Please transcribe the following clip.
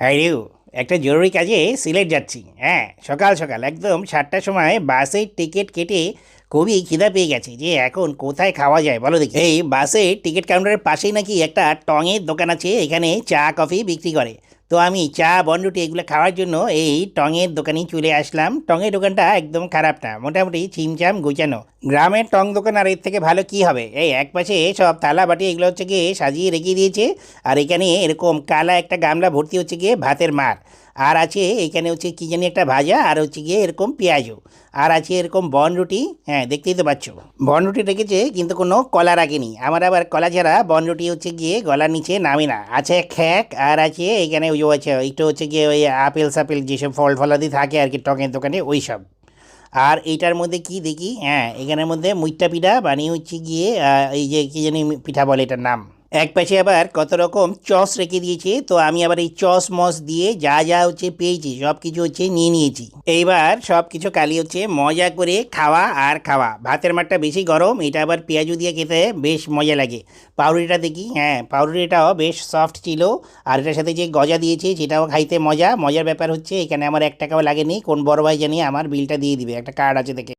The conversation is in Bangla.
হ্যাঁ রে, একটা জরুরি কাজে সিলেট যাচ্ছি। হ্যাঁ, সকাল সকাল একদম 7টার সময় বাসের টিকিট কেটে খুবই খিদা পেয়ে গেছে যে এখন কোথায় খাওয়া যায় বলো দেখি। এই বাসের টিকিট কাউন্টারের পাশেই নাকি একটা টঙের দোকান আছে, এখানে চা কফি বিক্রি করে। তো আমি চা বনরুটি এগুলো খাওয়ার জন্য এই টঙের দোকানেই চলে আসলাম। টঙের দোকানটা একদম খারাপ না, মোটামুটি ছিমছাম গুছানো। গ্রামের টং দোকান আর এর থেকে ভালো কি হবে। এই একপাশে সব থালা বাটি এগুলো হচ্ছে গিয়ে সাজিয়ে রেখে দিয়েছে, আর এখানে এরকম কালা একটা গামলা ভর্তি হচ্ছে গিয়ে ভাতের মার। আর আছে এখানে হচ্ছে কি জানি একটা ভাজা, আর হচ্ছে গিয়ে এরকম পেঁয়াজও। আর আছে এরকম বনরুটি। হ্যাঁ, দেখতেই তো পাচ্ছ। বনরুটি রেখেছে কিন্তু কোনো কলা রাখেনি। আমার আবার কলা ছাড়া বনরুটি হচ্ছে গিয়ে গলার নিচে নামে না। আছে খ্যাক, আর আছে এখানে ওই যে আছে একটু হচ্ছে গিয়ে ওই আপেল সাপেল যেসব ফল ফলাদি থাকে আর কি টকের দোকানে ওই সব। আর এইটার মধ্যে কি দেখি, হ্যাঁ এখানের মধ্যে মুইঠা পিঠা বানিয়ে হচ্ছে গিয়ে এই যে কি জানি পিঠা বলে এটার নাম। এক পাশে আবার কত রকম চস রেখে দিয়েছে, তো আমি আবার এই চস মস দিয়ে যা যা হচ্ছে পেয়েছি সব কিছু হচ্ছে নিয়ে নিয়েছি। এইবার সব কিছু কালি হচ্ছে মজা করে খাওয়া আর খাওয়া। ভাতের মাঠটা বেশি গরম, এটা আবার পেঁয়াজু দিয়ে খেতে বেশ মজা লাগে। পাউরুটিটা দেখি, হ্যাঁ পাউরুটিটাও বেশ সফট ছিল। আর এটার সাথে যে গজা দিয়েছে সেটাও খাইতে মজা। মজার ব্যাপার হচ্ছে এখানে আমার 1 টাকাও লাগেনি। কোন বড় ভাই জানি আমার বিলটা দিয়ে দিবে, একটা কার্ড আছে দেখে।